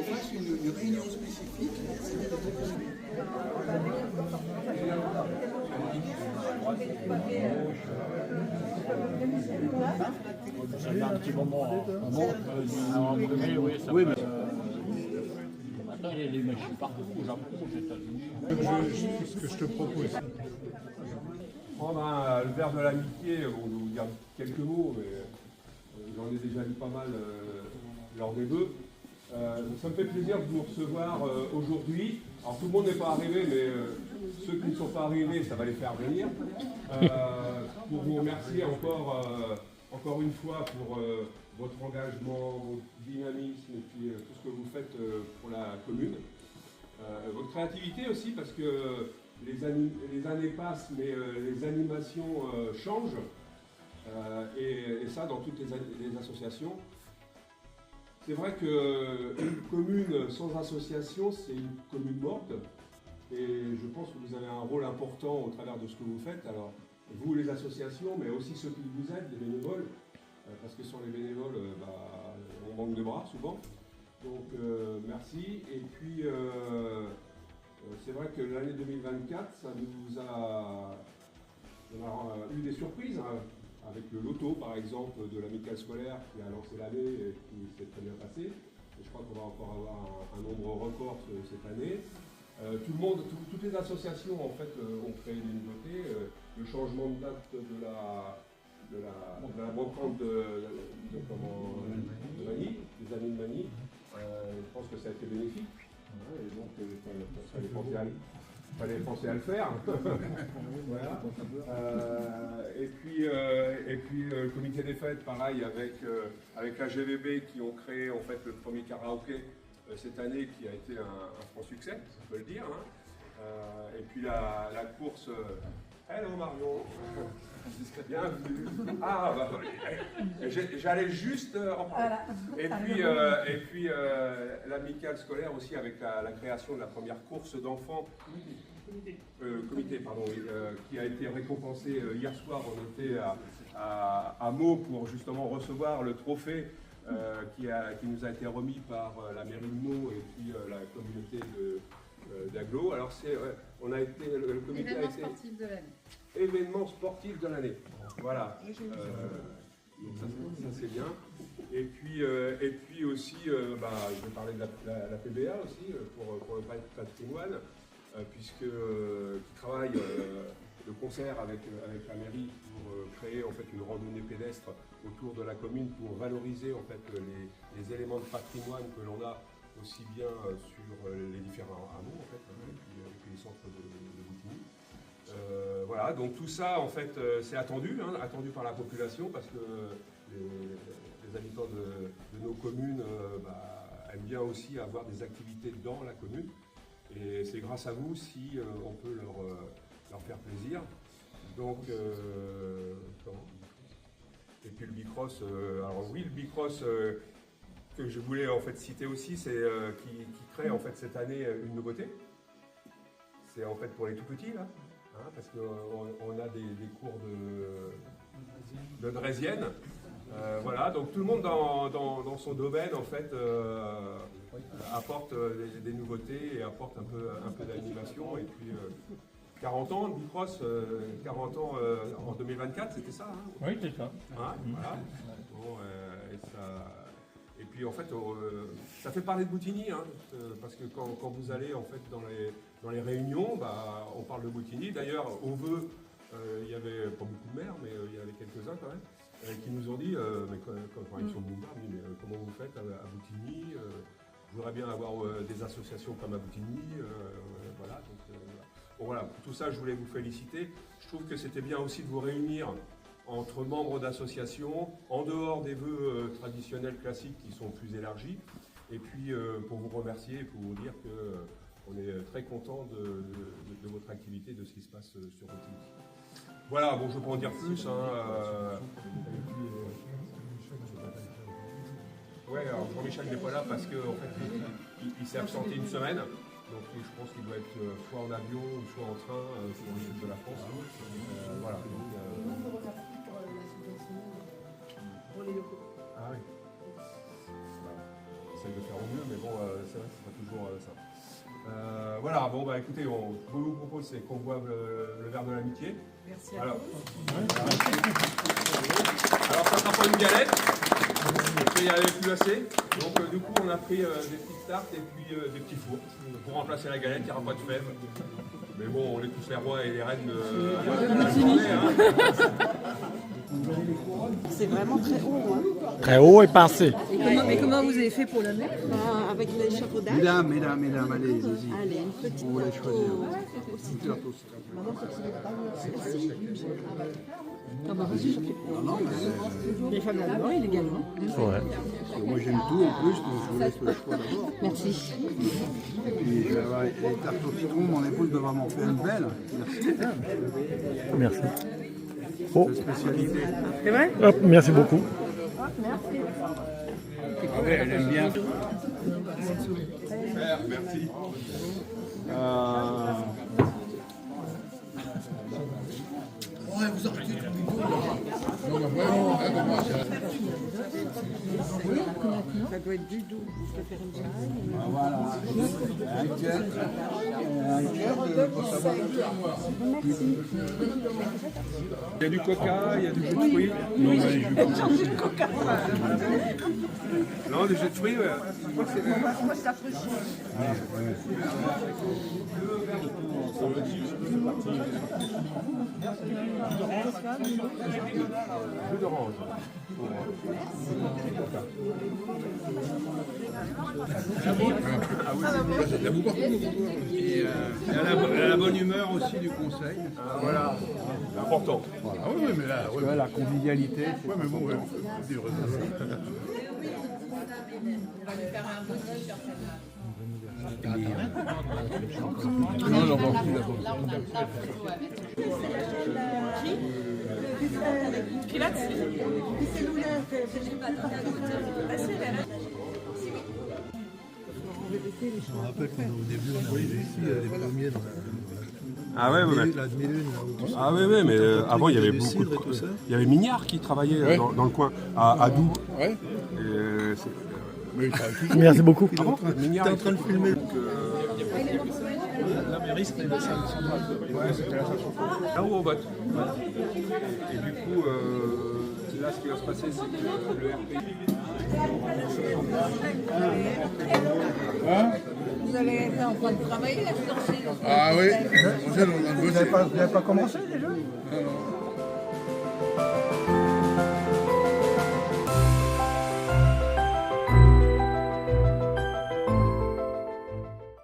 fasse une réunion spécifique. Ça fait un petit moment. Oui, mais... Maintenant, il y a des machines partout, au Japon, aux États-Unis. Ce que je te propose. Prendre le verre de l'amitié, bon, je vais vous dire quelques mots, mais j'en ai déjà dit pas mal lors des vœux. Ça me fait plaisir de vous recevoir aujourd'hui. Alors tout le monde n'est pas arrivé, mais ceux qui ne sont pas arrivés, ça va les faire venir. Pour vous remercier encore une fois pour votre engagement, votre dynamisme et puis tout ce que vous faites pour la commune. Votre créativité aussi, parce que les années passent, mais les animations changent. Et ça dans toutes les associations. C'est vrai qu'une commune sans association, c'est une commune morte. Et je pense que vous avez un rôle important au travers de ce que vous faites. Alors, vous, les associations, mais aussi ceux qui vous aident, les bénévoles. Parce que sans les bénévoles, on manque de bras souvent. Donc, merci. Et puis, c'est vrai que l'année 2024, ça nous a... On a eu des surprises. Hein. Avec le loto, par exemple, de l'amicale scolaire qui a lancé l'année et qui s'est très bien passé. Et je crois qu'on va encore avoir un nombre record cette année. Toutes les associations en fait, ont créé des nouveautés. Le changement de date de la brocante de Manille, des années de Manille, je pense que ça a été bénéfique. Et donc, il fallait penser à le faire. Voilà. Et puis le comité des fêtes, pareil, avec la GVB qui ont créé en fait le premier karaoké cette année qui a été un franc succès, on peut le dire. Hein. Et puis la course. Hello Marion. Bienvenue. Ah, bah, j'allais juste en parler. Et puis l'amicale scolaire aussi avec la création de la première course d'enfants. Comité, pardon, qui a été récompensé hier soir. On était à Meaux pour justement recevoir le trophée qui nous a été remis par la mairie de Meaux et puis la communauté d'Aglo. Alors on a été, le comité événement a été sportif de l'année. Événement sportif de l'année. Voilà. Donc ça c'est bien. Et puis aussi, je vais parler de la PBA aussi pour le patrimoine. Puisque qui travaille de concert avec la mairie pour créer en fait une randonnée pédestre autour de la commune pour valoriser en fait les éléments de patrimoine que l'on a aussi bien sur les différents hameaux en fait, et puis les centres de Boutigny. Voilà, donc tout ça en fait c'est attendu, attendu par la population parce que les habitants de nos communes aiment bien aussi avoir des activités dans la commune. Et c'est grâce à vous si on peut leur faire plaisir. Donc, et puis le bicross, alors oui, le bicross que je voulais en fait citer aussi, c'est qui crée en fait cette année une nouveauté. C'est en fait pour les tout petits là, parce qu'on a des cours de draisienne. Voilà, donc tout le monde dans son domaine en fait apporte des nouveautés et apporte un peu d'animation. Et puis 40 ans de bicross, 40 ans en 2024, c'était ça hein. Oui, c'est ça. Voilà. Bon, et puis en fait, ça fait parler de Boutigny, parce que quand vous allez en fait dans les réunions, on parle de Boutigny. D'ailleurs, au vœu, il y avait pas beaucoup de maires, mais il y avait quelques-uns quand même, qui nous ont dit, mais quand ils sont venus voir, mais comment vous faites à Boutigny je voudrais bien avoir des associations comme à Boutigny, voilà. Donc, bon, voilà, pour tout ça, je voulais vous féliciter. Je trouve que c'était bien aussi de vous réunir entre membres d'associations, en dehors des vœux traditionnels classiques qui sont plus élargis, et puis pour vous remercier et pour vous dire qu'on est très content de votre activité, de ce qui se passe sur Boutigny. Voilà, bon, je ne peux pas en dire plus. Ouais, alors Jean-Michel n'est pas là parce qu'en fait, il s'est absenté une semaine. Donc et je pense qu'il doit être soit en avion ou soit en train pour le sud de la France. Voilà. Donc, Pour les locaux. ah oui. On essaye de faire au mieux, mais bon, c'est vrai que c'est pas toujours ça. Voilà, bon bah écoutez, ce que je vous propose c'est qu'on boive le verre de l'amitié. Merci à Alors, vous. alors ça sera pas une galette, il n'y avait plus assez. Donc du coup on a pris des petites tartes et puis des petits fours pour remplacer la galette, il n'y aura pas de fèves. Mais bon, on est tous les rois et les reines de la journée. Hein. C'est vraiment très haut. Hein. Très haut et pincé. Mais comment vous avez fait pour le mettre? Avec l'échafaudage. Mesdames, allez, vas-y. Allez, une petite On va les photo. choisir. Dites-leur tous. Ah bah vas-y, je fais. Les femmes d'abord, il est également. Ouais. Moi j'aime tout en plus, donc je vous laisse le choix d'abord. Merci. Et puis je vais avoir les tartes au citron, mon épouse doit vraiment faire une belle. Merci. Merci. Oh, De spécialité. C'est vrai? hop, merci beaucoup. Ah ouais, elle aime bien. Super, merci. Ouais, vous arrêtez de non, mais vraiment, Ça doit être du doux. Je peux faire une salade. voilà. Un cœur de Merci. Il y a du coca, il y a du jus de fruits. Non, non, du jus de fruits, ouais. Moi, ça peut Jus d'orange. la boue partout. Et elle a la bonne humeur aussi du conseil. Voilà, c'est important. Voilà, oui, mais là, ouais, la convivialité. Ouais, mais bon, ouais, on peut vivre ça. Non, j'en vois plus d'abord. Je me rappelle qu'au début, on est arrivé ici, les premiers dans Ah ouais, ouais, la demi-lune. Ah ouais, ouais, mais avant il y avait beaucoup de... Il y avait Mignard qui travaillait dans le coin, à Doux. Ouais. Mais Merci beaucoup. Mignard, en train de filmer. la mairie, c'était la salle centrale. Ouais, c'était la salle centrale. Là où on vote. Et du coup, là, ce qui va se passer, c'est que le RP... Hein? Vous allez être en train de travailler là, Ah oui. Vous n'avez pas commencé déjà?